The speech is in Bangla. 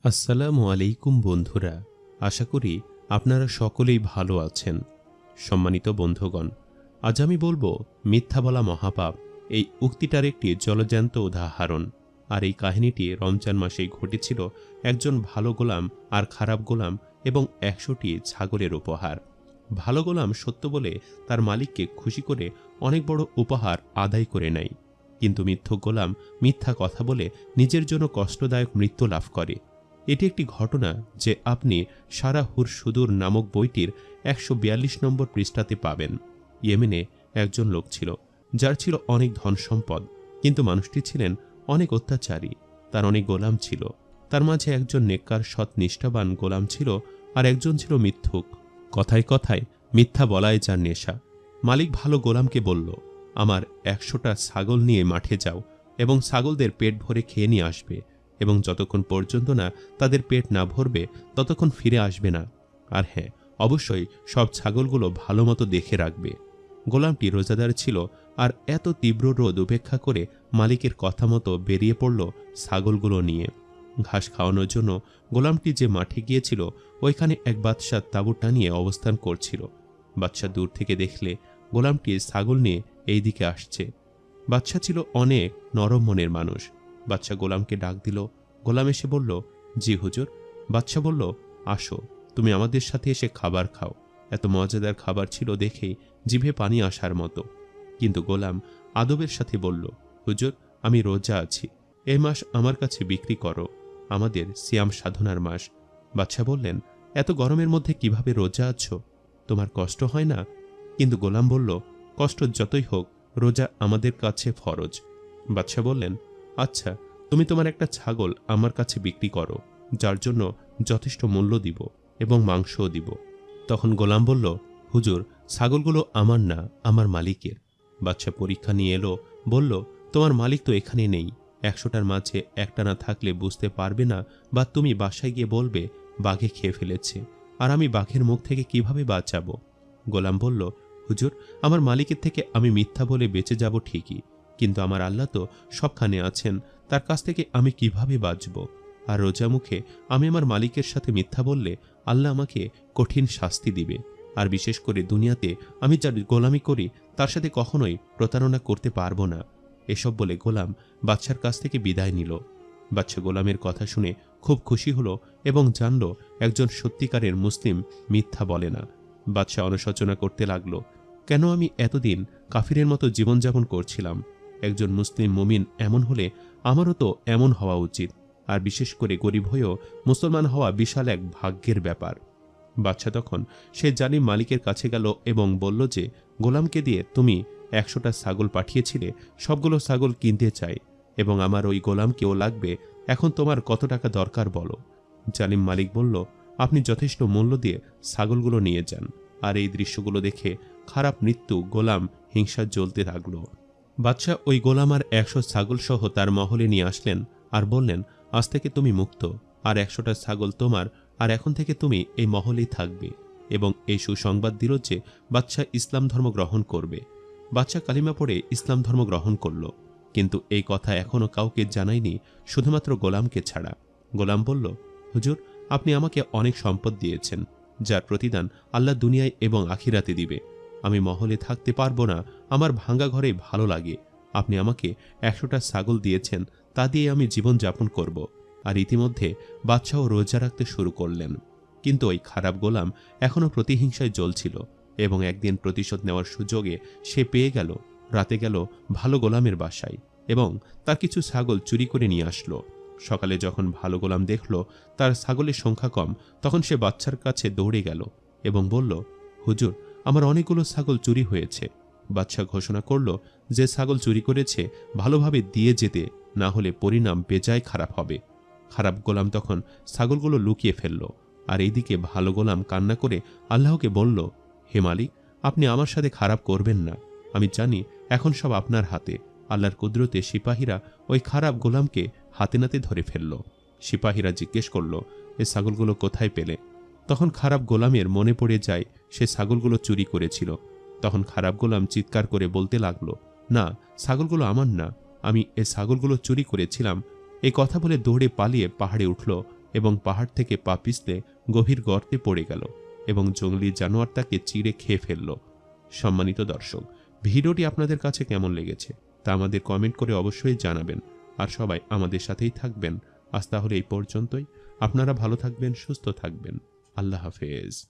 আসসালামু আলাইকুম বন্ধুরা, আশা করি আপনারা সকলেই ভালো আছেন। সম্মানিত বন্ধুগণ, আজ আমি বলবো মিথ্যা বলা মহাপাপ। এই উক্তিটার একটি জলজ্যান্ত উদাহরণ। আর এই কাহিনীটি রমজান মাসেই ঘটেছিল একজন ভালো গোলাম আর খারাপ গোলাম এবং ১০০টি ছাগলের উপহার। ভালো গোলাম সত্য বলে তার মালিককে খুশি করে অনেক বড় উপহার আদায় করে নেয়, কিন্তু মিথ্যুক গোলাম মিথ্যা কথা বলে নিজের জন্য কষ্টদায়ক মৃত্যু লাভ করে। এটি একটি ঘটনা যে আপনি সারা হুর সুদূর নামক বইটির ১৪২ নম্বর পৃষ্ঠাতে পাবেন। ইয়েমেনে একজন লোক ছিল, যার ছিল অনেক ধন সম্পদ, কিন্তু মানুষটি ছিলেন অনেক অত্যাচারী। তার অনেক গোলাম ছিল। তার মাঝে একজন নেককার সৎ নিষ্ঠাবান গোলাম ছিল, আর একজন ছিল মিথ্যুক। কথায় কথায় মিথ্যা বলাই যার নেশা। মালিক ভালো গোলামকে বলল, আমার ১০০টা ছাগল নিয়ে মাঠে যাও এবং ছাগলদের পেট ভরে খেয়ে নিয়ে আসবে, এবং যতক্ষণ পর্যন্ত না তাদের পেট না ভরবে ততক্ষণ ফিরে আসবে না। আর হ্যাঁ, অবশ্যই সব ছাগলগুলো ভালো মতো দেখে রাখবে। গোলামটি রোজাদার ছিল, আর এত তীব্র রোদ উপেক্ষা করে মালিকের কথা মতো বেরিয়ে পড়ল ছাগলগুলো নিয়ে। ঘাস খাওয়ানোর জন্য গোলামটি যে মাঠে গিয়েছিল, ওইখানে এক বাদশাহ তাঁবু টানিয়ে অবস্থান করছিল। বাদশাহ দূর থেকে দেখলে গোলামটি ছাগল নিয়ে এই দিকে আসছে। বাদশাহ ছিল অনেক নরম মনের মানুষ। বাদশাহ গোলামকে ডাক দিল। গোলাম এসে বলল, জি হুজুর। বাদশাহ বলল, আসো, তুমি আমাদের সাথে এসে খাবার খাও। এত মজাদার খাবার ছিল দেখেই জিভে পানি আসার মতো। কিন্তু গোলাম আদবের সাথে বলল, হুজুর, আমি রোজা আছি, এই মাস আমার কাছে বিক্রি করো, আমাদের সিয়াম সাধনার মাস। বাদশাহ বললেন, এত গরমের মধ্যে কিভাবে রোজা আছো? তোমার কষ্ট হয় না? কিন্তু গোলাম বলল, কষ্ট যতই হোক, রোজা আমাদের কাছে ফরজ। বাদশাহ বললেন, আচ্ছা, তুমি তোমার একটা ছাগল আমার কাছে বিক্রি করো, যার জন্য যথেষ্ট মূল্য দিব এবং মাংসও দিব। তখন গোলাম বলল, হুজুর, ছাগলগুলো আমার না, আমার মালিকের। বাদশাহ পরীক্ষা নিয়ে এলো, বলল, তোমার মালিক তো এখানে নেই। ১০০টার মাঝে একটা না থাকলে বুঝতে পারবে না, বা তুমি বাসায় গিয়ে বলবে বাঘে খেয়ে ফেলেছে, আর আমি বাঘের মুখ থেকে কিভাবে বাঁচাবো? গোলাম বলল, হুজুর, আমার মালিকের থেকে আমি মিথ্যা বলে বেঁচে যাব ঠিকই, কিন্তু আমার আল্লাহ তো সবখানে আছেন, তার কাছ থেকে আমি কিভাবে বাঁচব? আর রোজা মুখে আমি আমার মালিকের সাথে মিথ্যা বললে আল্লাহ আমাকে কঠিন শাস্তি দিবে। আর বিশেষ করে দুনিয়াতে আমি যার গোলামি করি তার সাথে কখনোই প্রতারণা করতে পারবো না। এসব বলে গোলাম বাদশার কাছ থেকে বিদায় নিল। বাদশা গোলামের কথা শুনে খুব খুশি হলো এবং জানল একজন সত্যিকারের মুসলিম মিথ্যা বলে না। বাদশা অনুশোচনা করতে লাগলো, কেন আমি এতদিন কাফিরের মতো জীবনযাপন করছিলাম? একজন মুসলিম মুমিন এমন হলে আমারও তো এমন হওয়া উচিত, আর বিশেষ করে গরিব হয়েও মুসলমান হওয়া বিশাল এক ভাগ্যের ব্যাপার। বাদশা তখন সে জালিম মালিকের কাছে গেল এবং বলল যে, গোলামকে দিয়ে তুমি ১০০টা ছাগল পাঠিয়েছিলে, সবগুলো ছাগল কিনতে চাই, এবং আমার ওই গোলামকেও লাগবে। এখন তোমার কত টাকা দরকার বলো? জালিম মালিক বলল, আপনি যথেষ্ট মূল্য দিয়ে ছাগলগুলো নিয়ে যান। আর এই দৃশ্যগুলো দেখে খারাপ মৃত্যু গোলাম হিংসা জ্বলতে লাগল। বাদশাহ ওই গোলাম আর ১০০ ছাগল সহ তার মহলে নিয়ে আসলেন আর বললেন, আজ থেকে তুমি মুক্ত, আর ১০০টা ছাগল তোমার, আর এখন থেকে তুমি এই মহলেই থাকবে। এবং এই সুসংবাদ দিল যে বাদশাহ ইসলাম ধর্ম গ্রহণ করবে। বাদশাহ কালিমা পড়ে ইসলাম ধর্ম গ্রহণ করল, কিন্তু এই কথা এখনও কাউকে জানায়নি, শুধুমাত্র গোলামকে ছাড়া। গোলাম বলল, হুজুর, আপনি আমাকে অনেক সম্পদ দিয়েছেন, যার প্রতিদান আল্লাহ দুনিয়ায় এবং আখিরাতে দিবে। আমি মহলে থাকতে পারবো না, আমার ভাঙ্গা ঘরে ভালো লাগে। আপনি আমাকে ১০০টা ছাগল দিয়েছেন, তা দিয়ে আমি জীবন যাপন করব। আর ইতিমধ্যে বাদশাহ রোজা রাখতে শুরু করলেন। কিন্তু ওই খারাপ গোলাম এখনও প্রতিহিংসায় জ্বলছিল, এবং একদিন প্রতিশোধ নেওয়ার সুযোগে সে পেয়ে গেল। রাতে গেল ভালো গোলামের বাসায় এবং তার কিছু ছাগল চুরি করে নিয়ে আসলো। সকালে যখন ভালো গোলাম দেখল তার ছাগলের সংখ্যা কম, তখন সে বাদশার কাছে দৌড়ে গেল এবং বলল, হুজুর, আমার অনেকগুলো ছাগল চুরি হয়েছে। বাদশা ঘোষণা করল, যে ছাগল চুরি করেছে ভালোভাবে দিয়ে যেতে, না হলে পরিণাম বেজায় খারাপ হবে। খারাপ গোলাম তখন ছাগলগুলো লুকিয়ে ফেলল। আর এইদিকে ভালো গোলাম কান্না করে আল্লাহকে বলল, হে মালিক, আপনি আমার সাথে খারাপ করবেন না। আমি জানি এখন সব আপনার হাতে। আল্লাহর কুদরতে সিপাহীরা ওই খারাপ গোলামকে হাতে নাতে ধরে ফেলল। সিপাহীরা জিজ্ঞেস করল, এ ছাগলগুলো কোথায় পেলে? তখন খারাপ গোলামের মনে পড়ে যায় সে ছাগলগুলো চুরি করেছিল। তখন খারাপ গোলাম চিৎকার করে বলতে লাগলো, না, ছাগলগুলো আমার না, আমি এ ছাগলগুলো চুরি করেছিলাম। এই কথা বলে দৌড়ে পালিয়ে পাহাড়ে উঠল এবং পাহাড় থেকে পা পিছলে গভীর গর্তে পড়ে গেল এবং জঙ্গলি জানোয়ার তাকে চিড়ে খেয়ে ফেলল। সম্মানিত দর্শক, ভিডিওটি আপনাদের কাছে কেমন লেগেছে তা আমাদের কমেন্ট করে অবশ্যই জানাবেন। আর সবাই আমাদের সাথেই থাকবেন। আজ তাহলে এই পর্যন্তই। আপনারা ভালো থাকবেন, সুস্থ থাকবেন। আল্লাহ হাফেজ।